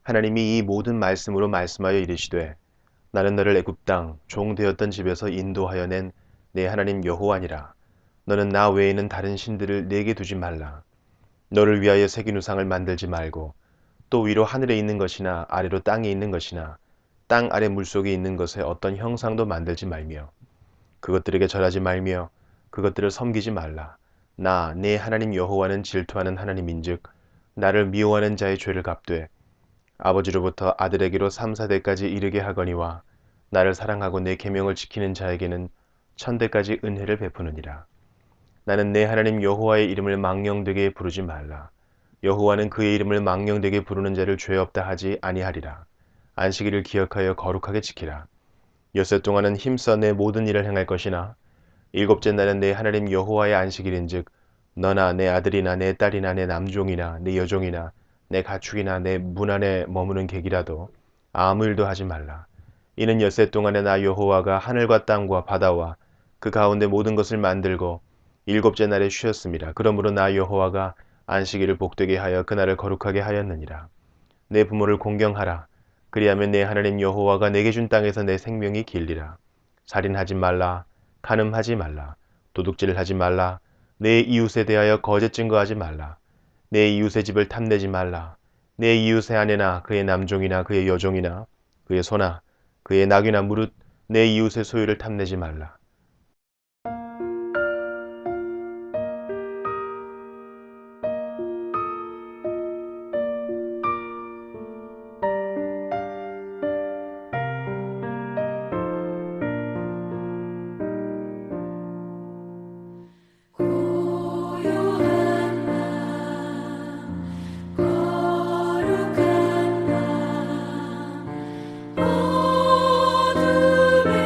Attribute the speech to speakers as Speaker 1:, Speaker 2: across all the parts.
Speaker 1: 하나님이 이 모든 말씀으로 말씀하여 이르시되 나는 너를 애굽 땅 종 되었던 집에서 인도하여 낸 내 하나님 여호와니라. 너는 나 외에는 다른 신들을 내게 두지 말라. 너를 위하여 새긴 우상을 만들지 말고 또 위로 하늘에 있는 것이나 아래로 땅에 있는 것이나 땅 아래 물속에 있는 것에 어떤 형상도 만들지 말며 그것들에게 절하지 말며 그것들을 섬기지 말라. 나 내 하나님 여호와는 질투하는 하나님인즉 나를 미워하는 자의 죄를 갚되 아버지로부터 아들에게로 3, 4대까지 이르게 하거니와 나를 사랑하고 내 계명을 지키는 자에게는 천대까지 은혜를 베푸느니라. 나는 내 하나님 여호와의 이름을 망령되게 부르지 말라. 여호와는 그의 이름을 망령되게 부르는 자를 죄 없다 하지 아니하리라. 안식일을 기억하여 거룩하게 지키라. 엿새 동안은 힘써 내 모든 일을 행할 것이나 일곱째 날은 내 하나님 여호와의 안식일인즉 너나 내 아들이나 내 딸이나 내 남종이나 내 여종이나 내 가축이나 내 문 안에 머무는 객이라도 아무 일도 하지 말라. 이는 엿새 동안에 나 여호와가 하늘과 땅과 바다와 그 가운데 모든 것을 만들고 일곱째 날에 쉬었습니다. 그러므로 나 여호와가 안식일을 복되게 하여 그날을 거룩하게 하였느니라. 내 부모를 공경하라. 그리하면 내 하나님 여호와가 내게 준 땅에서 내 생명이 길리라. 살인하지 말라. 간음하지 말라. 도둑질을 하지 말라. 내 이웃에 대하여 거짓 증거하지 말라. 내 이웃의 집을 탐내지 말라. 내 이웃의 아내나 그의 남종이나 그의 여종이나 그의 소나 그의 낙이나 무릇 내 이웃의 소유를 탐내지 말라.
Speaker 2: 고요한 나 거룩한 나 어둠에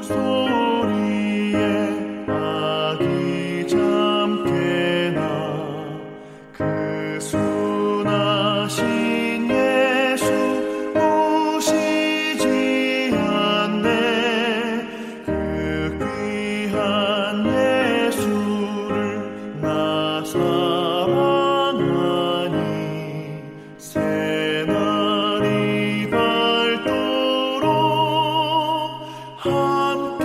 Speaker 3: 소리에 아기 잠깨나 그 순하신 예수 보시지 않네. 그 귀한 예수를 나 사랑하니 새날이 밝도록 함께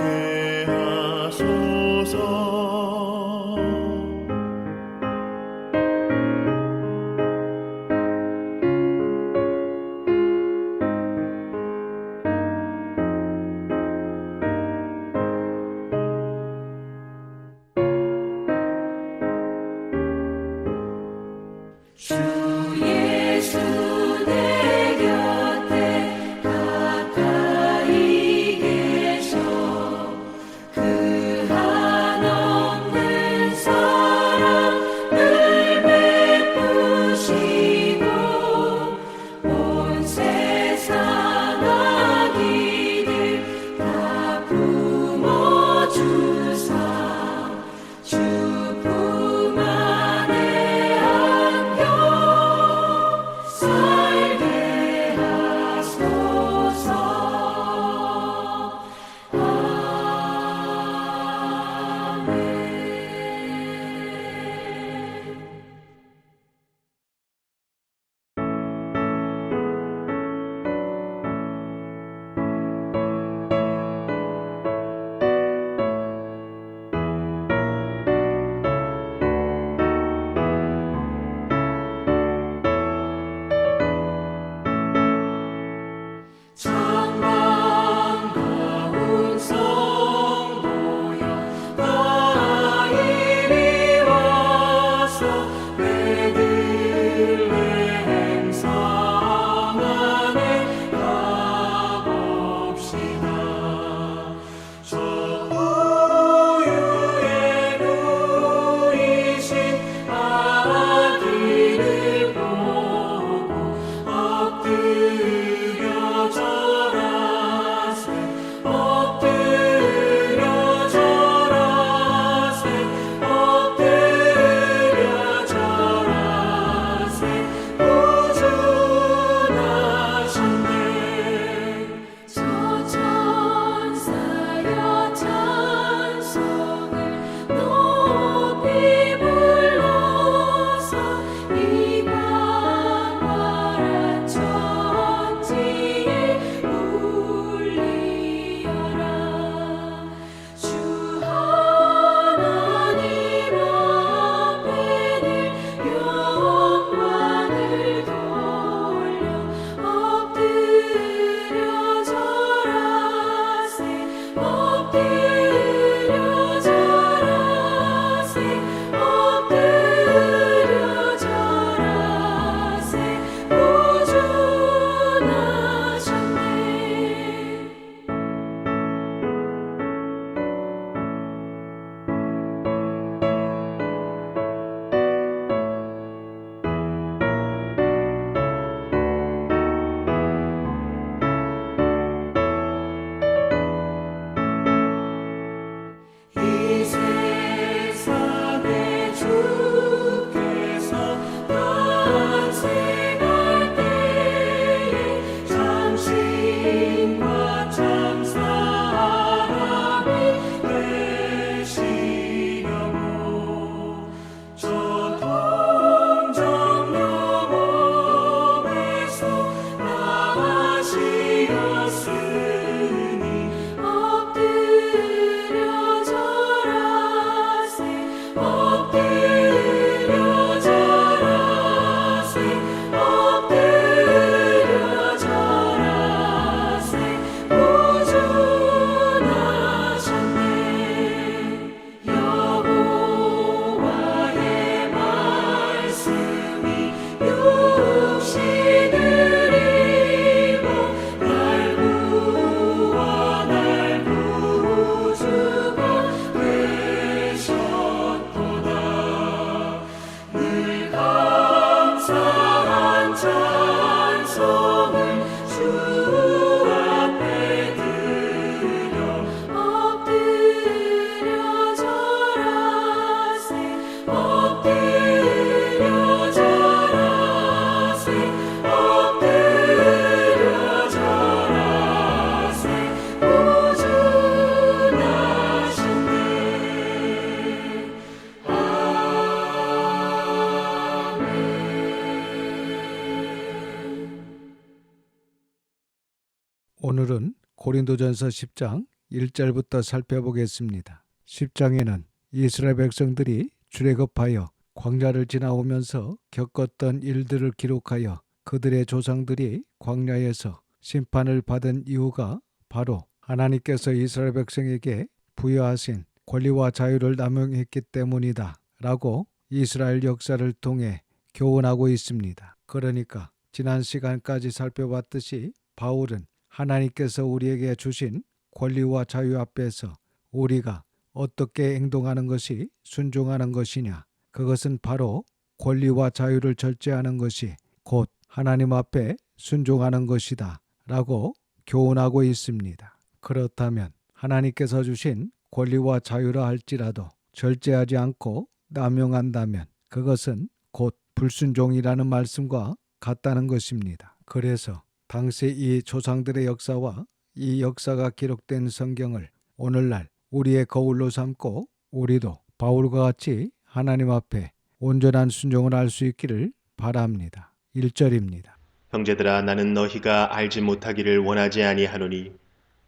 Speaker 4: 고린도전서 10장 1절부터 살펴보겠습니다. 10장에는 이스라엘 백성들이 출애굽하여 광야를 지나오면서 겪었던 일들을 기록하여 그들의 조상들이 광야에서 심판을 받은 이유가 바로 하나님께서 이스라엘 백성에게 부여하신 권리와 자유를 남용했기 때문이다 라고 이스라엘 역사를 통해 교훈하고 있습니다. 그러니까 지난 시간까지 살펴봤듯이 바울은 하나님께서 우리에게 주신 권리와 자유 앞에서 우리가 어떻게 행동하는 것이 순종하는 것이냐, 그것은 바로 권리와 자유를 절제하는 것이 곧 하나님 앞에 순종하는 것이다 라고 교훈하고 있습니다. 그렇다면 하나님께서 주신 권리와 자유라 할지라도 절제하지 않고 남용한다면 그것은 곧 불순종이라는 말씀과 같다는 것입니다. 그래서 당시 이 조상들의 역사와 이 역사가 기록된 성경을 오늘날 우리의 거울로 삼고 우리도 바울과 같이 하나님 앞에 온전한 순종을 할 수 있기를 바랍니다. 1절입니다.
Speaker 1: 형제들아 나는 너희가 알지 못하기를 원하지 아니하노니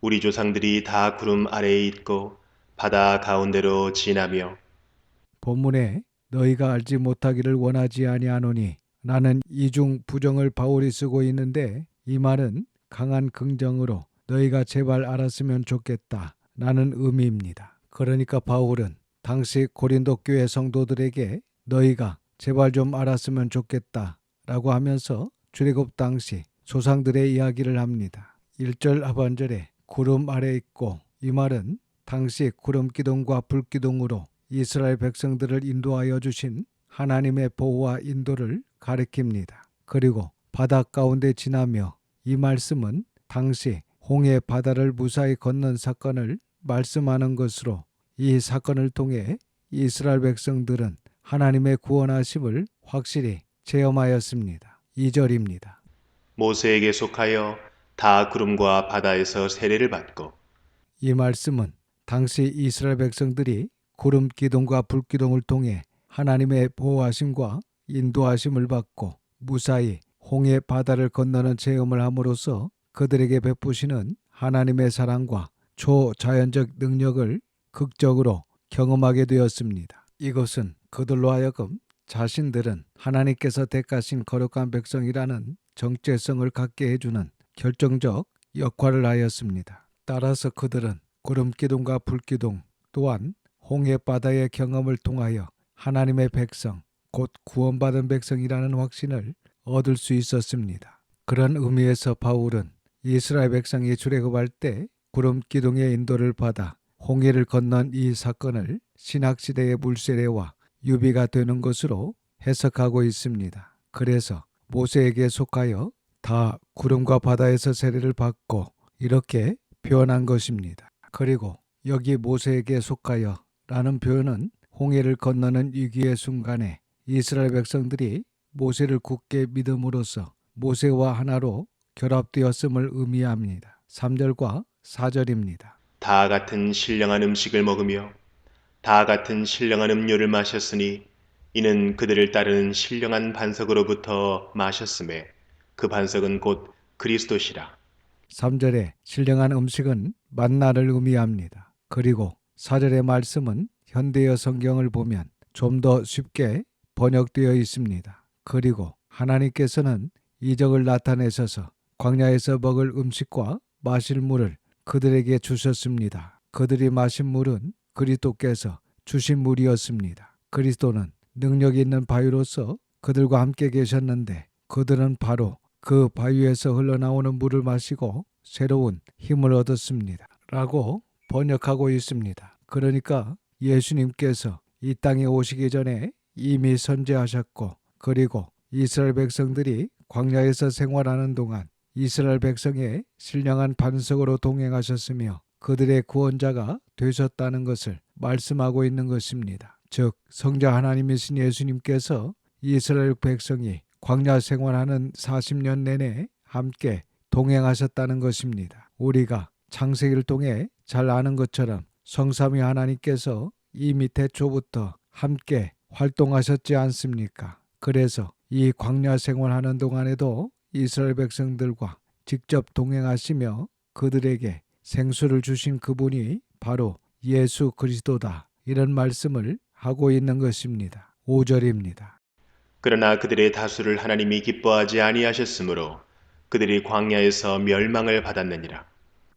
Speaker 1: 우리 조상들이 다 구름 아래에 있고 바다 가운데로 지나며.
Speaker 4: 본문에 너희가 알지 못하기를 원하지 아니하노니 나는 이중 부정을 바울이 쓰고 있는데 이 말은 강한 긍정으로 너희가 제발 알았으면 좋겠다 라는 의미입니다. 그러니까 바울은 당시 고린도 교회 성도들에게 너희가 제발 좀 알았으면 좋겠다 라고 하면서 출애굽 당시 조상들의 이야기를 합니다. 1절 하반절에 구름 아래 있고 이 말은 당시 구름 기둥과 불 기둥으로 이스라엘 백성들을 인도하여 주신 하나님의 보호와 인도를 가리킵니다. 그리고 바다 가운데 지나며 이 말씀은 당시 홍해 바다를 무사히 건넌 사건을 말씀하는 것으로 이 사건을 통해 이스라엘 백성들은 하나님의 구원하심을 확실히 체험하였습니다. 2절입니다.
Speaker 1: 모세에게 속하여 다 구름과 바다에서 세례를 받고.
Speaker 4: 이 말씀은 당시 이스라엘 백성들이 구름 기둥과 불 기둥을 통해 하나님의 보호하심과 인도하심을 받고 무사히 홍해 바다를 건너는 체험을 함으로써 그들에게 베푸시는 하나님의 사랑과 초자연적 능력을 극적으로 경험하게 되었습니다. 이것은 그들로 하여금 자신들은 하나님께서 택하신 거룩한 백성이라는 정체성을 갖게 해주는 결정적 역할을 하였습니다. 따라서 그들은 구름 기둥과 불 기둥 또한 홍해 바다의 경험을 통하여 하나님의 백성, 곧 구원받은 백성이라는 확신을 얻을 수 있었습니다. 그런 의미에서 바울은 이스라엘 백성이 출애굽할 때 구름 기둥의 인도를 받아 홍해를 건넌 이 사건을 신학시대의 물세례와 유비가 되는 것으로 해석하고 있습니다. 그래서 모세에게 속하여 다 구름과 바다에서 세례를 받고 이렇게 표현한 것입니다. 그리고 여기 모세에게 속하여 라는 표현은 홍해를 건너는 위기의 순간에 이스라엘 백성들이 모세를 굳게 믿음으로써 모세와 하나로 결합되었음을 의미합니다. 3절과 4절입니다.
Speaker 1: 다 같은 신령한 음식을 먹으며 다 같은 신령한 음료를 마셨으니 이는 그들을 따르는 신령한 반석으로부터 마셨음에 그 반석은 곧 그리스도시라.
Speaker 4: 3절의 신령한 음식은 만나를 의미합니다. 그리고 4절의 말씀은 현대어 성경을 보면 좀 더 쉽게 번역되어 있습니다. 그리고 하나님께서는 이적을 나타내셔서 광야에서 먹을 음식과 마실 물을 그들에게 주셨습니다. 그들이 마신 물은 그리스도께서 주신 물이었습니다. 그리스도는 능력 있는 바위로서 그들과 함께 계셨는데 그들은 바로 그 바위에서 흘러나오는 물을 마시고 새로운 힘을 얻었습니다. 라고 번역하고 있습니다. 그러니까 예수님께서 이 땅에 오시기 전에 이미 선지하셨고 그리고 이스라엘 백성들이 광야에서 생활하는 동안 이스라엘 백성의 신령한 반석으로 동행하셨으며 그들의 구원자가 되셨다는 것을 말씀하고 있는 것입니다. 즉 성자 하나님이신 예수님께서 이스라엘 백성이 광야 생활하는 40년 내내 함께 동행하셨다는 것입니다. 우리가 창세기를 통해 잘 아는 것처럼 성삼위 하나님께서 이미 태초부터 함께 활동하셨지 않습니까? 그래서 이 광야 생활하는 동안에도 이스라엘 백성들과 직접 동행하시며 그들에게 생수를 주신 그분이 바로 예수 그리스도다. 이런 말씀을 하고 있는 것입니다. 5절입니다.
Speaker 1: 그러나 그들의 다수를 하나님이 기뻐하지 아니하셨으므로 그들이 광야에서 멸망을 받았느니라.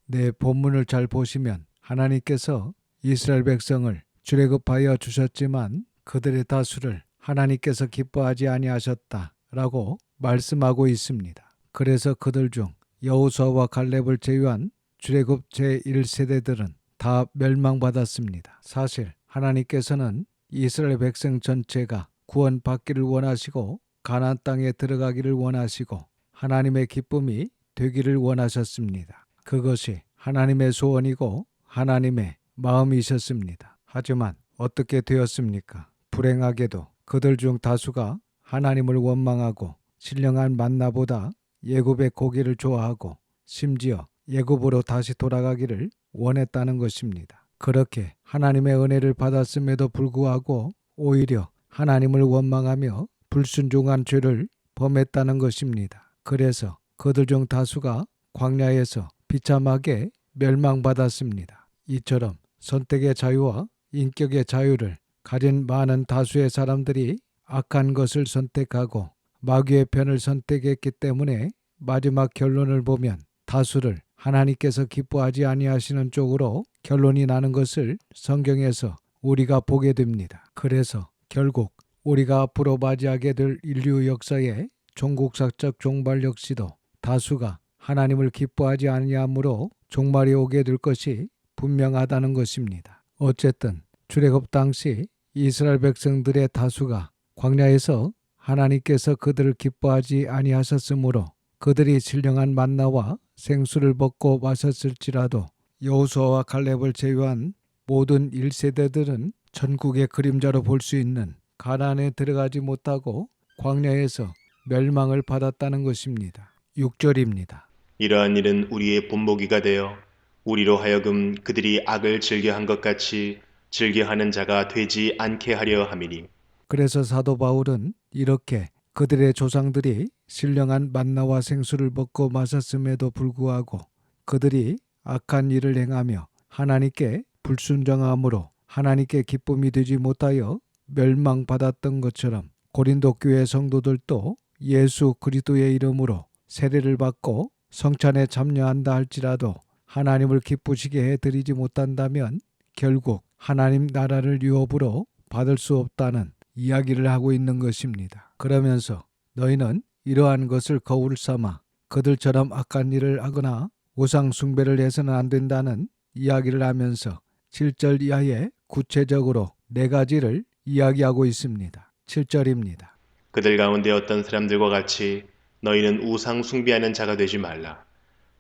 Speaker 4: 네, 본문을 잘 보시면 하나님께서 이스라엘 백성을 출애굽하여 주셨지만 그들의 다수를 하나님께서 기뻐하지 아니하셨다라고 말씀하고 있습니다. 그래서 그들 중 여호수아와 갈렙을 제외한 출애굽 제1세대들은 다 멸망받았습니다. 사실 하나님께서는 이스라엘 백성 전체가 구원받기를 원하시고 가나안 땅에 들어가기를 원하시고 하나님의 기쁨이 되기를 원하셨습니다. 그것이 하나님의 소원이고 하나님의 마음이셨습니다. 하지만 어떻게 되었습니까? 불행하게도 그들 중 다수가 하나님을 원망하고 신령한 만나보다 예굽의 고기를 좋아하고 심지어 예굽으로 다시 돌아가기를 원했다는 것입니다. 그렇게 하나님의 은혜를 받았음에도 불구하고 오히려 하나님을 원망하며 불순종한 죄를 범했다는 것입니다. 그래서 그들 중 다수가 광야에서 비참하게 멸망받았습니다. 이처럼 선택의 자유와 인격의 자유를 가진 많은 다수의 사람들이 악한 것을 선택하고 마귀의 편을 선택했기 때문에 마지막 결론을 보면 다수를 하나님께서 기뻐하지 아니하시는 쪽으로 결론이 나는 것을 성경에서 우리가 보게 됩니다. 그래서 결국 우리가 앞으로 맞이하게 될 인류 역사의 종국사적 종말 역시도 다수가 하나님을 기뻐하지 아니하므로 종말이 오게 될 것이 분명하다는 것입니다. 어쨌든 출애굽 당시 이스라엘 백성들의 다수가 광야에서 하나님께서 그들을 기뻐하지 아니하셨으므로 그들이 신령한 만나와 생수를 먹고 마셨을지라도 여호수아와 갈렙을 제외한 모든 1세대들은 천국의 그림자로 볼 수 있는 가나안에 들어가지 못하고 광야에서 멸망을 받았다는 것입니다. 6절입니다.
Speaker 1: 이러한 일은 우리의 본보기가 되어 우리로 하여금 그들이 악을 즐겨한 것 같이 즐겨하는 자가 되지 않게 하려 함이니.
Speaker 4: 그래서 사도 바울은 이렇게 그들의 조상들이 신령한 만나와 생수를 먹고 마셨음에도 불구하고 그들이 악한 일을 행하며 하나님께 불순종함으로 하나님께 기쁨이 되지 못하여 멸망받았던 것처럼 고린도 교회 성도들도 예수 그리스도의 이름으로 세례를 받고 성찬에 참여한다 할지라도 하나님을 기쁘시게 해드리지 못한다면 결국 하나님 나라를 유업으로 받을 수 없다는 이야기를 하고 있는 것입니다. 그러면서 너희는 이러한 것을 거울 삼아 그들처럼 악한 일을 하거나 우상 숭배를 해서는 안 된다는 이야기를 하면서 7절 이하에 구체적으로 4가지를 이야기하고 있습니다. 7절입니다.
Speaker 1: 그들 가운데 어떤 사람들과 같이 너희는 우상 숭배하는 자가 되지 말라.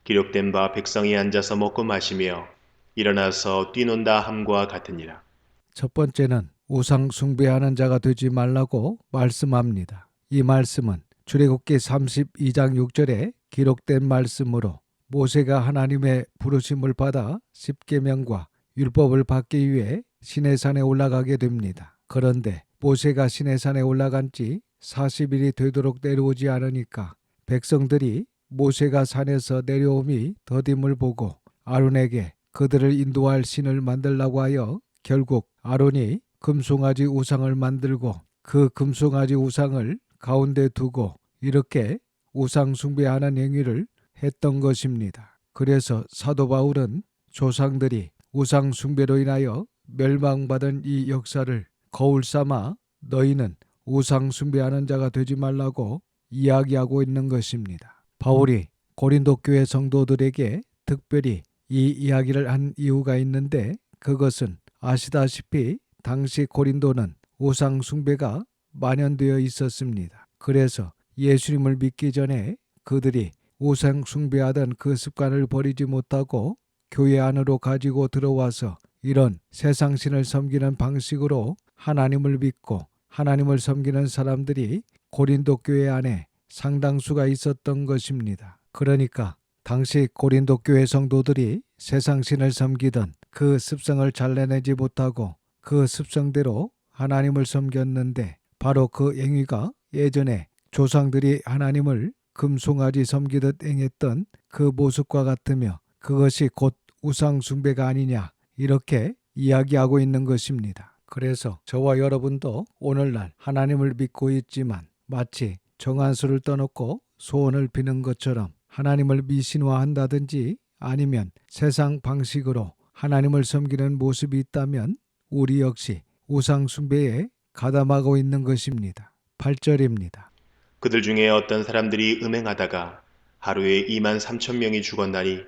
Speaker 1: 기록된 바 백성이 앉아서 먹고 마시며 일어나서 뛰논다 함과 같으니라.
Speaker 4: 첫 번째는 우상 숭배하는 자가 되지 말라고 말씀합니다. 이 말씀은 출애굽기 32장 6절에 기록된 말씀으로 모세가 하나님의 부르심을 받아 십계명과 율법을 받기 위해 시내산에 올라가게 됩니다. 그런데 모세가 시내산에 올라간 지 40일이 되도록 내려오지 않으니까 백성들이 모세가 산에서 내려옴이 더딤을 보고 아론에게 그들을 인도할 신을 만들라고 하여 결국 아론이 금송아지 우상을 만들고 그 금송아지 우상을 가운데 두고 이렇게 우상 숭배하는 행위를 했던 것입니다. 그래서 사도 바울은 조상들이 우상 숭배로 인하여 멸망받은 이 역사를 거울 삼아 너희는 우상 숭배하는 자가 되지 말라고 이야기하고 있는 것입니다. 바울이 고린도 교회 성도들에게 특별히 이 이야기를 한 이유가 있는데 그것은 아시다시피 당시 고린도는 우상 숭배가 만연되어 있었습니다. 그래서 예수님을 믿기 전에 그들이 우상 숭배하던 그 습관을 버리지 못하고 교회 안으로 가지고 들어와서 이런 세상신을 섬기는 방식으로 하나님을 믿고 하나님을 섬기는 사람들이 고린도 교회 안에 상당수가 있었던 것입니다. 그러니까 당시 고린도 교회 성도들이 세상신을 섬기던 그 습성을 잘라내지 못하고 그 습성대로 하나님을 섬겼는데 바로 그 행위가 예전에 조상들이 하나님을 금송아지 섬기듯 행했던 그 모습과 같으며 그것이 곧 우상 숭배가 아니냐 이렇게 이야기하고 있는 것입니다. 그래서 저와 여러분도 오늘날 하나님을 믿고 있지만 마치 정한수를 떠놓고 소원을 비는 것처럼 하나님을 미신화한다든지 아니면 세상 방식으로 하나님을 섬기는 모습이 있다면 우리 역시 우상 숭배에 가담하고 있는 것입니다. 8절입니다.
Speaker 1: 그들 중에 어떤 사람들이 음행하다가 하루에 2만 3천 명이 죽었나니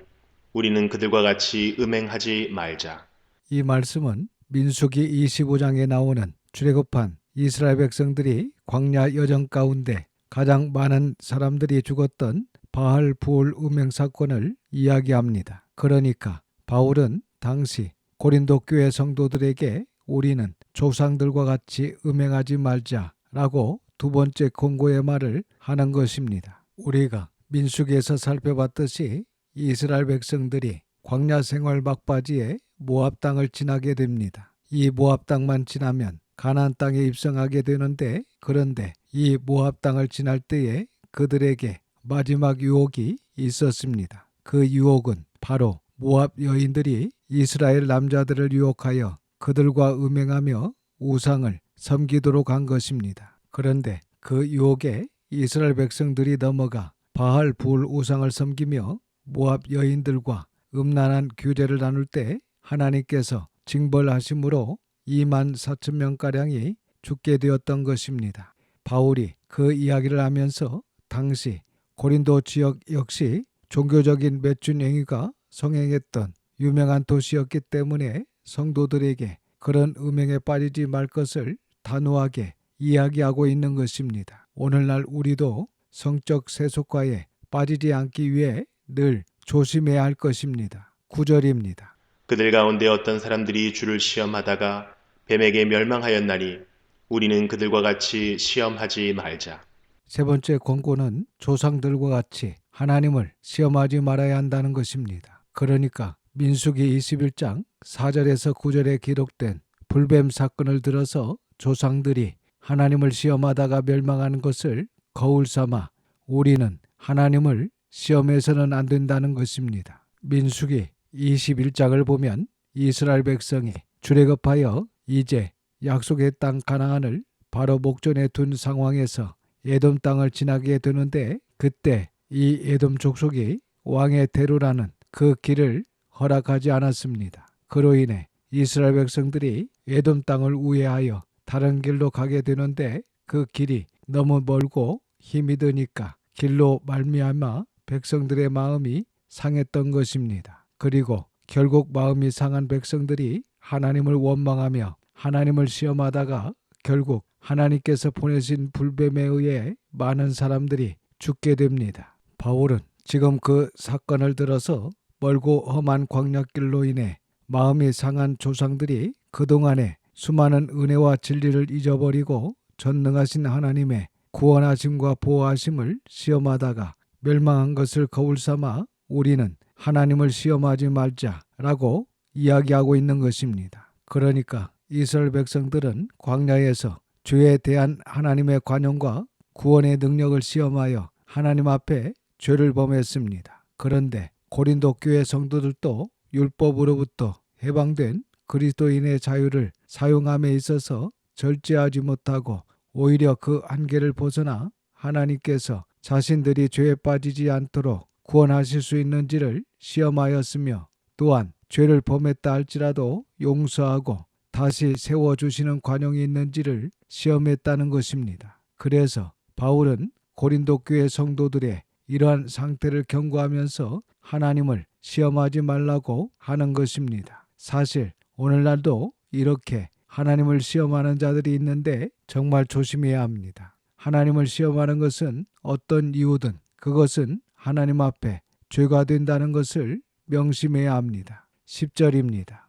Speaker 1: 우리는 그들과 같이 음행하지 말자.
Speaker 4: 이 말씀은 민수기 25장에 나오는 출애굽한 이스라엘 백성들이 광야 여정 가운데 가장 많은 사람들이 죽었던 바알 부올 음행 사건을 이야기합니다. 그러니까 바울은 당시 고린도 교회 성도들에게 우리는 조상들과 같이 음행하지 말자라고 두 번째 권고의 말을 하는 것입니다. 우리가 민수기에서 살펴봤듯이 이스라엘 백성들이 광야 생활 막바지에 모압 땅을 지나게 됩니다. 이 모압 땅만 지나면 가나안 땅에 입성하게 되는데 그런데 이 모압 땅을 지날 때에 그들에게 마지막 유혹이 있었습니다. 그 유혹은 바로 모압 여인들이 이스라엘 남자들을 유혹하여 그들과 음행하며 우상을 섬기도록 한 것입니다. 그런데 그 유혹에 이스라엘 백성들이 넘어가 바알 부올 우상을 섬기며 모압 여인들과 음란한 규례를 나눌 때 하나님께서 징벌하심으로 2만 4천 명가량이 죽게 되었던 것입니다. 바울이 그 이야기를 하면서 당시 고린도 지역 역시 종교적인 매춘 행위가 성행했던 유명한 도시였기 때문에 성도들에게 그런 음행에 빠지지 말 것을 단호하게 이야기하고 있는 것입니다. 오늘날 우리도 성적 세속화에 빠지지 않기 위해 늘 조심해야 할 것입니다. 9절입니다.
Speaker 1: 그들 가운데 어떤 사람들이 주를 시험하다가 뱀에게 멸망하였나니 우리는 그들과 같이 시험하지 말자.
Speaker 4: 세 번째 권고는 조상들과 같이 하나님을 시험하지 말아야 한다는 것입니다. 그러니까 민수기 21장 4절에서 9절에 기록된 불뱀 사건을 들어서 조상들이 하나님을 시험하다가 멸망하는 것을 거울 삼아 우리는 하나님을 시험해서는 안 된다는 것입니다. 민수기 21장을 보면 이스라엘 백성이 출애굽하여 이제 약속의 땅 가나안을 바로 목전에 둔 상황에서 에돔 땅을 지나게 되는데 그때 이 에돔 족속이 왕의 대로라는 그 길을 허락하지 않았습니다. 그로 인해 이스라엘 백성들이 에돔 땅을 우회하여 다른 길로 가게 되는데 그 길이 너무 멀고 힘이 드니까 길로 말미암아 백성들의 마음이 상했던 것입니다. 그리고 결국 마음이 상한 백성들이 하나님을 원망하며 하나님을 시험하다가 결국 하나님께서 보내신 불뱀에 의해 많은 사람들이 죽게 됩니다. 바울은 지금 그 사건을 들어서 멀고 험한 광야길로 인해 마음이 상한 조상들이 그동안에 수많은 은혜와 진리를 잊어버리고 전능하신 하나님의 구원하심과 보호하심을 시험하다가 멸망한 것을 거울 삼아 우리는 하나님을 시험하지 말자라고 이야기하고 있는 것입니다. 그러니까 이스라엘 백성들은 광야에서 죄에 대한 하나님의 관용과 구원의 능력을 시험하여 하나님 앞에 죄를 범했습니다. 그런데 고린도 교회 성도들도 율법으로부터 해방된 그리스도인의 자유를 사용함에 있어서 절제하지 못하고 오히려 그 한계를 벗어나 하나님께서 자신들이 죄에 빠지지 않도록 구원하실 수 있는지를 시험하였으며 또한 죄를 범했다 할지라도 용서하고 다시 세워주시는 관용이 있는지를 시험했다는 것입니다. 그래서 바울은 고린도 교회 성도들의 이러한 상태를 경고하면서 하나님을 시험하지 말라고 하는 것입니다. 사실 오늘날도 이렇게 하나님을 시험하는 자들이 있는데 정말 조심해야 합니다. 하나님을 시험하는 것은 어떤 이유든 그것은 하나님 앞에 죄가 된다는 것을 명심해야 합니다. 10절입니다.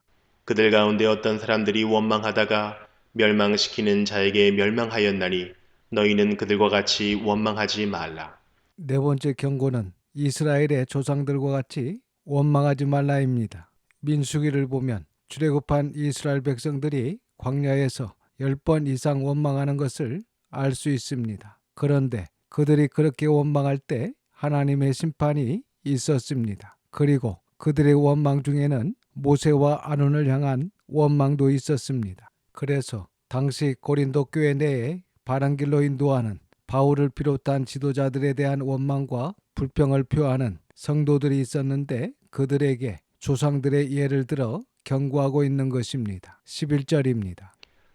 Speaker 1: 그들 가운데 어떤 사람들이 원망하다가 멸망시키는 자에게 멸망하였나니 너희는 그들과 같이 원망하지 말라.
Speaker 4: 네 번째 경고는 이스라엘의 조상들과 같이 원망하지 말라입니다. 민수기를 보면 출애굽한 이스라엘 백성들이 광야에서 10번 이상 원망하는 것을 알 수 있습니다. 그런데 그들이 그렇게 원망할 때 하나님의 심판이 있었습니다. 그리고 그들의 원망 중에는 모세와 아론을 향한 원망도 있었습니다. 그래서 당시 고린도 교회 내에 바른 길로 인도하는 바울을 비롯한 지도자들에 대한 원망과 불평을 표하는 성도들이 있었는데 그들에게 조상들의 예를 들어 경고하고 있는 것입니다. 11절입니다.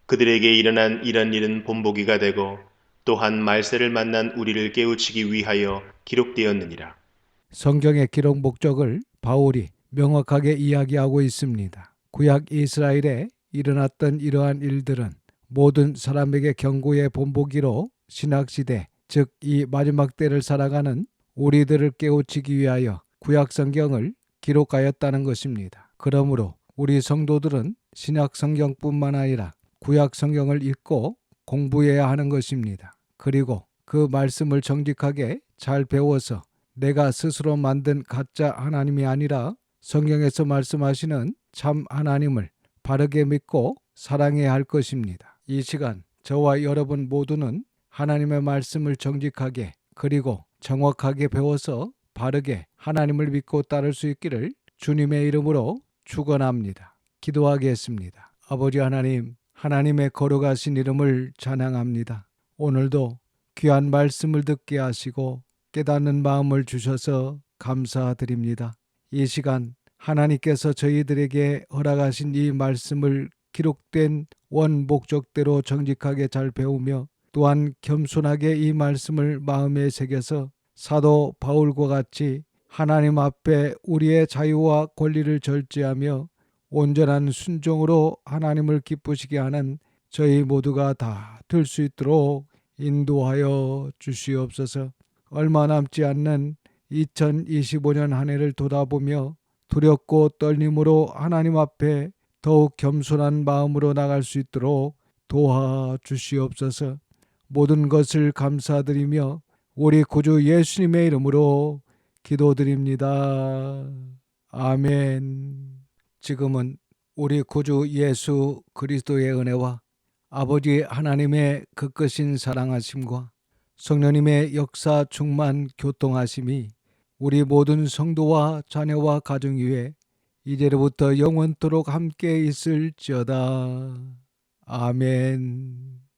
Speaker 1: 그들에게 일어난 이런 일은 본보기가 되고 또한 말세를 만난 우리를 깨우치기 위하여 기록되었느니라.
Speaker 4: 성경의 기록 목적을 바울이 명확하게 이야기하고 있습니다. 구약 이스라엘에 일어났던 이러한 일들은 모든 사람에게 경고의 본보기로 신학시대, 즉 이 마지막 때를 살아가는 우리들을 깨우치기 위하여 구약 성경을 기록하였다는 것입니다. 그러므로 우리 성도들은 신약 성경뿐만 아니라 구약 성경을 읽고 공부해야 하는 것입니다. 그리고 그 말씀을 정직하게 잘 배워서 내가 스스로 만든 가짜 하나님이 아니라 성경에서 말씀하시는 참 하나님을 바르게 믿고 사랑해야 할 것입니다. 이 시간 저와 여러분 모두는 하나님의 말씀을 정직하게 그리고 정확하게 배워서 바르게 하나님을 믿고 따를 수 있기를 주님의 이름으로 축원합니다. 기도하겠습니다. 아버지 하나님, 하나님의 거룩하신 이름을 찬양합니다. 오늘도 귀한 말씀을 듣게 하시고 깨닫는 마음을 주셔서 감사드립니다. 이 시간 하나님께서 저희들에게 허락하신 이 말씀을 기록된 원 목적대로 정직하게 잘 배우며 또한 겸손하게 이 말씀을 마음에 새겨서 사도 바울과 같이 하나님 앞에 우리의 자유와 권리를 절제하며 온전한 순종으로 하나님을 기쁘시게 하는 저희 모두가 다 될 수 있도록 인도하여 주시옵소서. 얼마 남지 않는 2025년 한 해를 돌아보며 두렵고 떨림으로 하나님 앞에 더욱 겸손한 마음으로 나갈 수 있도록 도와주시옵소서. 모든 것을 감사드리며 우리 구주 예수님의 이름으로 기도드립니다. 아멘. 지금은 우리 구주 예수 그리스도의 은혜와 아버지 하나님의 극크신 사랑하심과 성령님의 역사 충만 교통하심이 우리 모든 성도와 자녀와 가정 위에 이제로부터 영원토록 함께 있을지어다. 아멘.